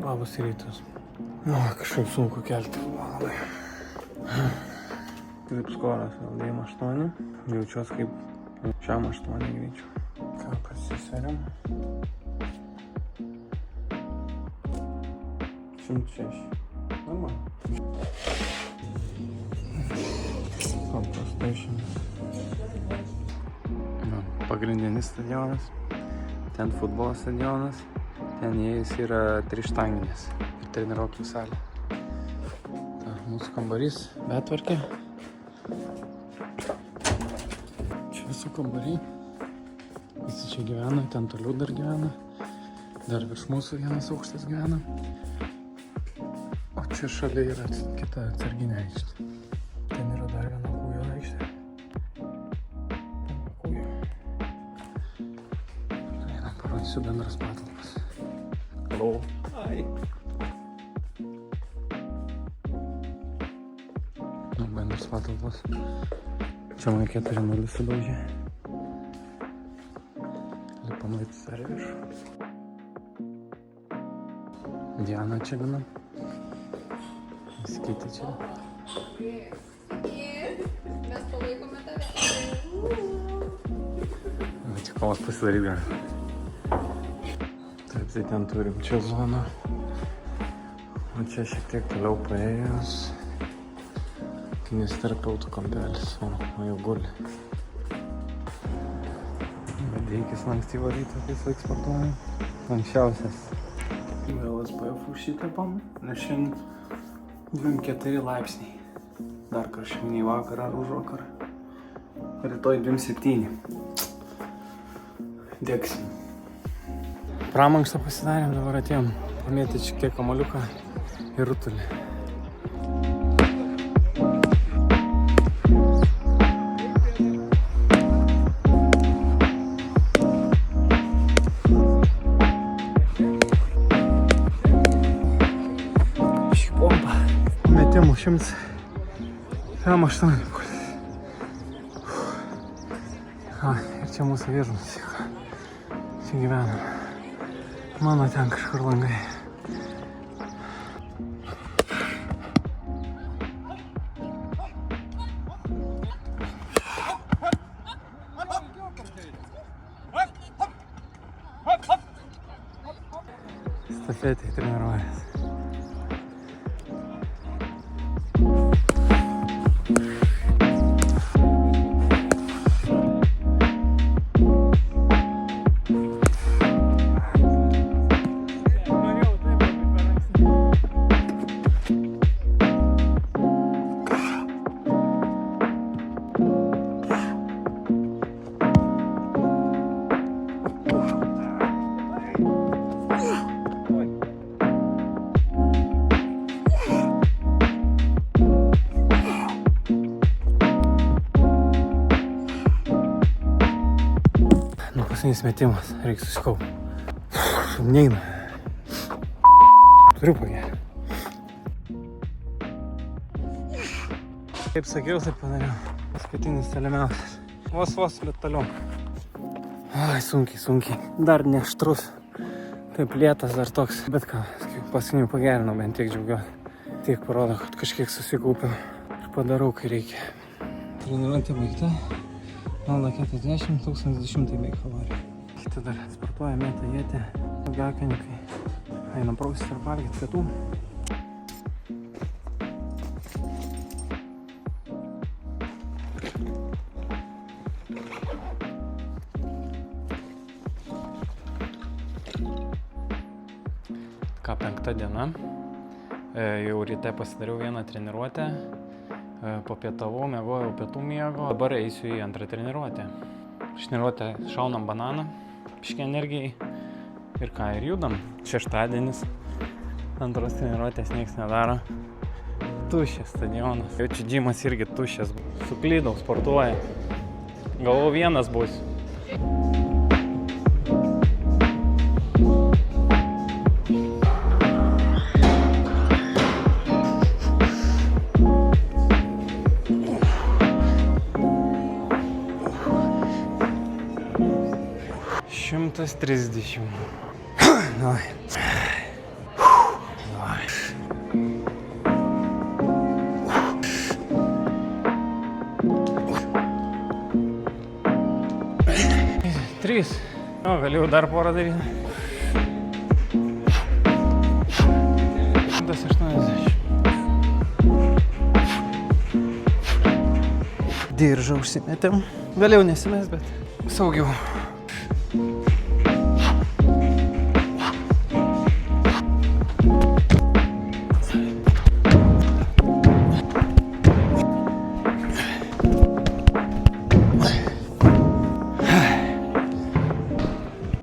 Labas rytas. Kažkaip sunku kelti labai. Kaip skoras, vėl 8. Jaučiuos kaip šiam 8 greičiau. Ką pasisveriam? 106. Normal. Paprastai šiandien. Pagrindinis stadionas. Ten futbolo stadionas. Ten jais yra trištanginis ir treniruoklių salė. Mūsų kambarys betvarkė. Čia visų kambariai. Visi čia gyvena, ten toliau dar gyvena. Dar virš mūsų vienas aukštas gyvena. O čia šalia yra kita atsarginė aikštė. Ten yra dar viena kūjo aikštė. Ten kūjo. Einam, parodysiu bendras patalpas. Hello. Hi. Bendras patalpas. Čia man 4-0 sudaužė. Lipam laiptais dar viršų. Diana čia gana. Įsikeitė čia. Mes palaikome tave. Čia kovas pasidaryt gali. Taip, tai ten turim čia zoną. O čia šiek tiek toliau paėjus. Kinesterapeutų kampelis, o jau guli. Vedeikis ankstyvo ryto, kai laik sportuojam. Anksčiausias. Vėl SPF užsitepam, nes šiandien 24 laipsniai. Dar karščiau nei vakar ar už vakar. Rytoj 27. Degsim. Pramankštą pasidarėm, dabar atėjom pamėti čia kiek kamaliuką ir rutulį. Metimų 100 gram 8. Ir čia mūsų viešbutis. Čia gyvenam. Mano ten kažkur langai. Stafetėj treniruojas. Paskutinis metimas, reikia susikaupt. Neina. Turiu pagerti. Kaip sakiau, taip padariau. Paskutinis tolimiausias. Vos, bet toliau. Ai, sunkiai. Dar neaštrus. Taip lėtas dar toks. Bet ką, paskutiniu pagerinau, bent tiek džiaugiuosi. Tiek parodo, kad kažkiek susikaupiau. Ir padarau, kai reikia. Treniruotė baigta. 0,40, 1200 beveik kalorijų. Kiti dar sportuoja, mėta ietį, gelkanikai. Einam praustis ir valgyt pietų. Ką 5 diena. Jau ryte pasidariau vieną treniruotę. Papietavau, miegojau pietų miego. Dabar eisiu į antrą treniruotę. Treniruotę šaunam bananą, biškį energijai. Ir ką, ir judam. Šeštadienis. Antros treniruotės nieks nedaro. Tuščias stadionas. Jau čia džimas irgi tuščias. Suklydau, sportuoja. Galvojau vienas būsiu. Šimtas 30. Давай. Trys. O, galėjau dar porą daryti. 180. Diržą užsimetėm. Galėjau nesimest, bet saugiau.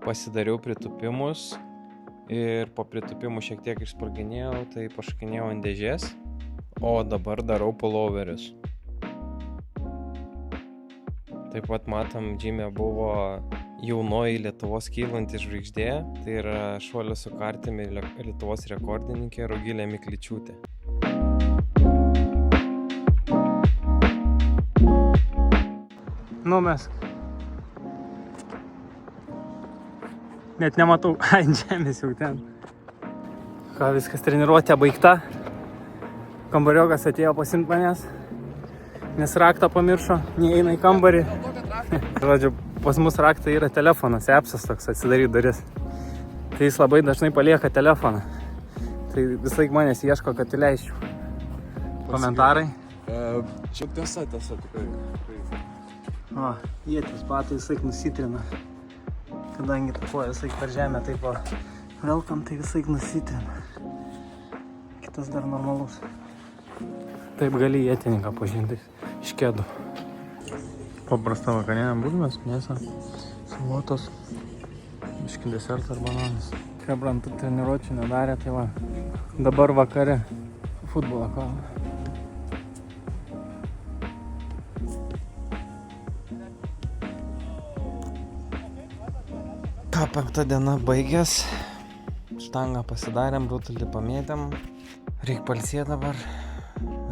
Pasidariau pritūpimus ir po pritūpimų šiek tiek išsproginėjau, tai pašokinėjau ant dėžės, o dabar darau pulloverius. Taip pat matom, Džimė buvo jaunoji Lietuvos kylanti žvaigždė, tai yra šuolio su kartimi Lietuvos rekordininkė Rugilė Mikličiūtė. Mes. Net nematau, ant žemės jau ten. Ką, viskas treniruotė baigta. Kambariokas atėjo pasimt manęs, nes raktą pamiršo, neįeina į kambarį. Žodžiu, pas mus raktai yra telefonas, appsas toks atsidaryt duris. Tai jis labai dažnai palieka telefoną. Tai visąlaik manęs ieško, kad įleisčiau. Komentarai? Čia tiesa tikrai. O, ietis batai visąlaik nusitrina. Kadangi ta koja visąlaik per žemę taip va velkam, tai visąlaik nusitrina. Kitas dar normalus. Taip gali ietininką pažinti iš kėdų. Paprasta vakarienė bulvės, mėsa, salotos, biškį desertą ar bananas. Hebrantų treniruočių nedarė, tai va, dabar vakare futbolą kalbą. Ką, 5 diena baigės, štangą pasidarėm, rutulį pamėtėm, reik palsėti dabar,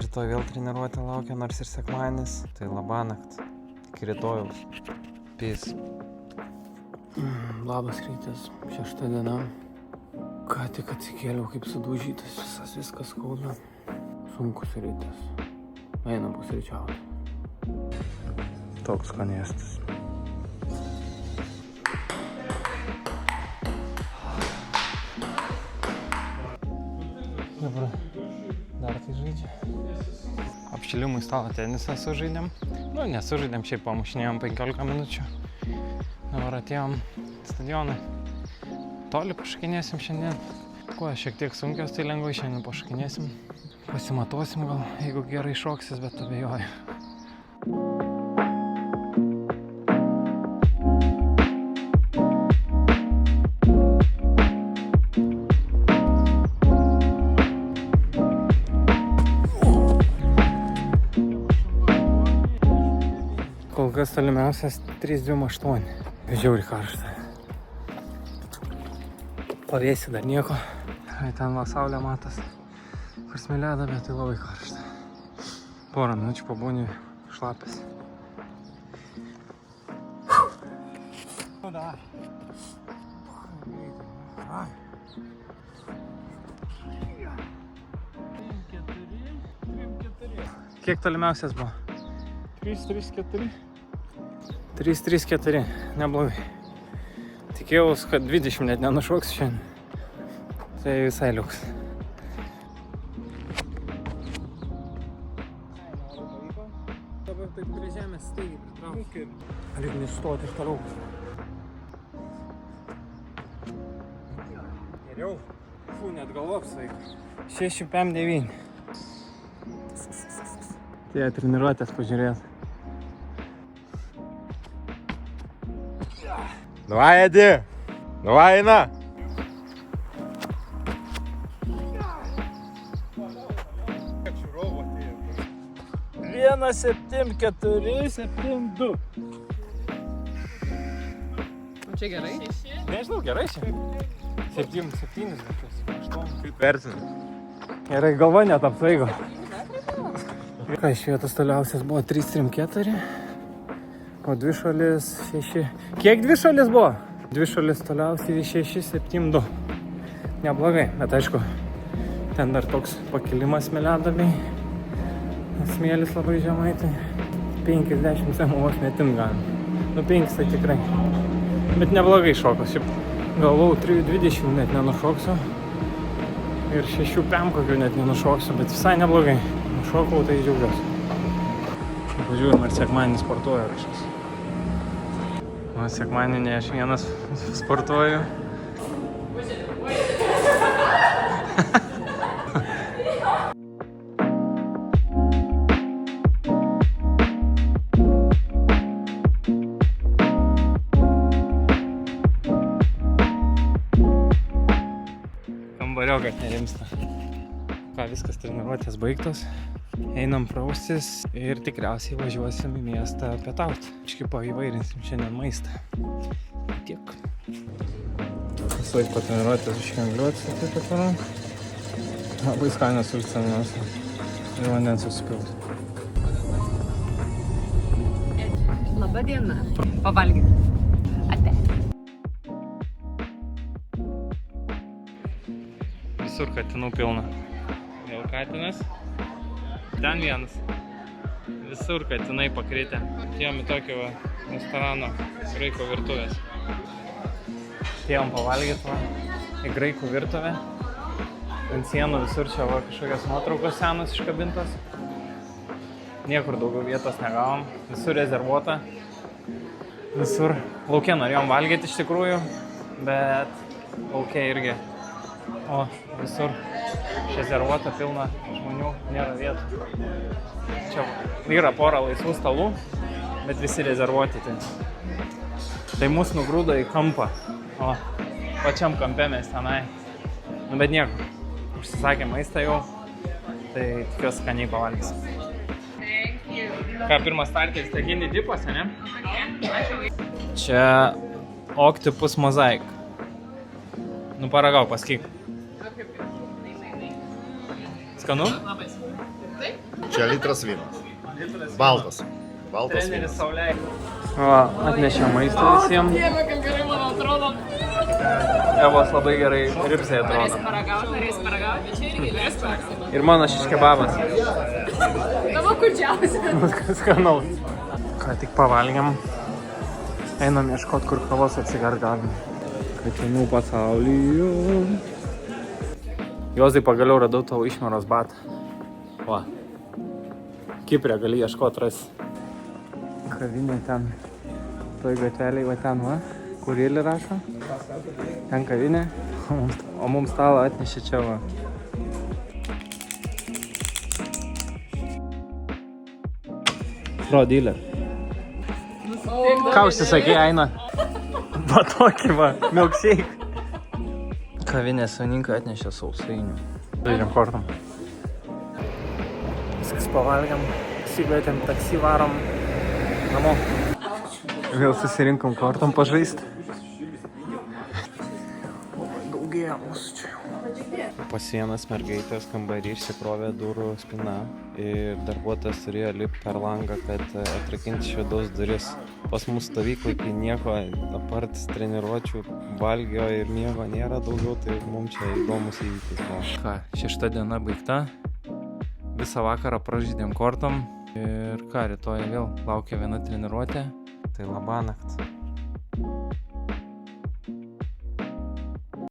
rytoj vėl treniruotė laukia, nors ir sekmadienis, tai labanakt, iki rytojaus, peace. Labas rytas, 6 diena, ką tik atsikėliau kaip sudaužytas, viskas skauda, sunkus rytas, einam pusryčiauti. Toks skanėstas. Dabar dar tai žaidžia. Apšilimui stalo tenisą sužaidėm. Nesužaidėm, šiaip pamušinėjom 15 minučių. Dabar atėjom stadioną. Toli pašakinėsim šiandien. Kuo šiek tiek sunkios, tai lengvai šiandien pašakinėsim. Pasimatuosim gal, jeigu gerai šoksis, bet abejoju. Kol kas tolimiausias 328. Žiauriai karšta. Pavėsi dar nieko. Ten va saulė matas. Kur smėlėda, bet tai labai karšta. Porą minučių pabūni šlapės. Kiek tolimiausias buvo? 3-3-4. 3-3-4, neblogai. Tikėjaus, kad 20 net nenušoks šiandien. Tai visai liuks. Dabar taip prie žemės staigiai pritraukti. Reikia nestoti iš toliau. Geriau. Net galvok sveikas. 6-5-9. Tai treniruotės pažiūrėt. Давай, Эдди! Давай, Ина! Vieną 7-4-7-2. Čia gerai? Nežinau, gerai šiandien. 7-7, bet 8. Kaip vertini? Gerai, galva net apsvaigo. Ką, iš vietos toliausias buvo 3-3-4. O dvišuolis 6. Kiek dvišuolis buvo? Dvišuolis toliausiai 6-7-2. Neblogai, bet aišku, Ten dar toks pakilimas smėliadabiai. Smėlis labai žemai, tai 50 cm vos metim galim. Nu 5 tai tikrai. Bet neblogai šokas. Šiaip galvau 3.20 net nenušoksiu. Ir 6 pem kokių net nenušoksiu, bet visai neblogai. Nušokau, tai džiaugiuosi. Pažiūrim, ar sekmadienį sportuoju kažkas. O sekmadienį aš vienas sportuoju. Kambariokas nerimsta. Ką, viskas treniruotės baigtos. Einam praustis ir tikriausiai važiuosim į miestą pietauti. Kažkaip įvairinsim šiandien maistą. Tiek. Visąlaik patreniruotės užkengliuoti, taip atvarom. Labai skanios sulcenos ir vandens susipilti. Labą dieną. Pavalgyti. Ate. Visur katinų pilna. Vėl katinas. Ten vienas. Visur katinai pakritę. Atėjom į tokį restorano graikų virtuvės. Atėjom pavalgyti į graikų virtuvę. Ant sienų visur čia va kažkokios nuotraukos senos iškabintos. Niekur daugiau vietos negavom. Visur rezervuota. Visur lauke norėjom valgyti iš tikrųjų, bet lauke irgi. O visur rezervuota, pilna žmonių, nėra vietų. Čia yra pora laisvų stalų, bet visi rezervuoti. Tai mus nugrūdo į kampą. O pačiam kampe mes tenai. Nu bet nieko. Užsisakėm maistą jau. Tai tikiuosi skaniai pavalgysim. Ką, pirmas starteris tagini dipas, ne? Čia Octopus Mosaic. Nu paragau, pasakyk. Skanu? Čia litras vyno. Baltas. Baltas Treneris vynas. Sauliai. Va, atnešė maistą visiems. Dieve, kaip gerai man atrodo. Evos labai gerai ripsai atrodo. Norės paragauti, čia irgi norės paragauti. Ir mano šis kebabas. Tavo kurčiausia. Skanaus. Ką tik pavalgiam. Einam ieškot, kur kavos atsigart galim. Katinų pasaulyje. Juozai, pagaliau radau tavo išmeros batą. Va. Kiprė gali ieškot rasi. Kavinė ten. Toj gatvelėj va ten va. Kur Ilį rašo. Ten kavinė. O mums stalą atnešė čia va. Pro dealer. Ką užsisakė, Aina? Va tokį va, milkshake. Kavinės savininkai atnešė sausainių. Žaidžiam kortom. Viskas pavalgiam, įsikvietėm taksi, varom namo. Vėl susirinkom kortom pažaisti. Daugėja mūsų čia. Pas vienas mergaitės kambarį išsikrovė durų spina ir darbuotojas turėjo lipti per langą, kad atrakinti iš vidaus duris. Pas mūsų stovyklai, kai nieko apart treniruočių, valgio ir miego nėra daugiau, tai mums čia įdomus įvykis buvo. Ką, 6 diena baigta, visą vakarą pražydėm kortom ir ką, rytoj vėl laukia viena treniruotė, tai labanakt.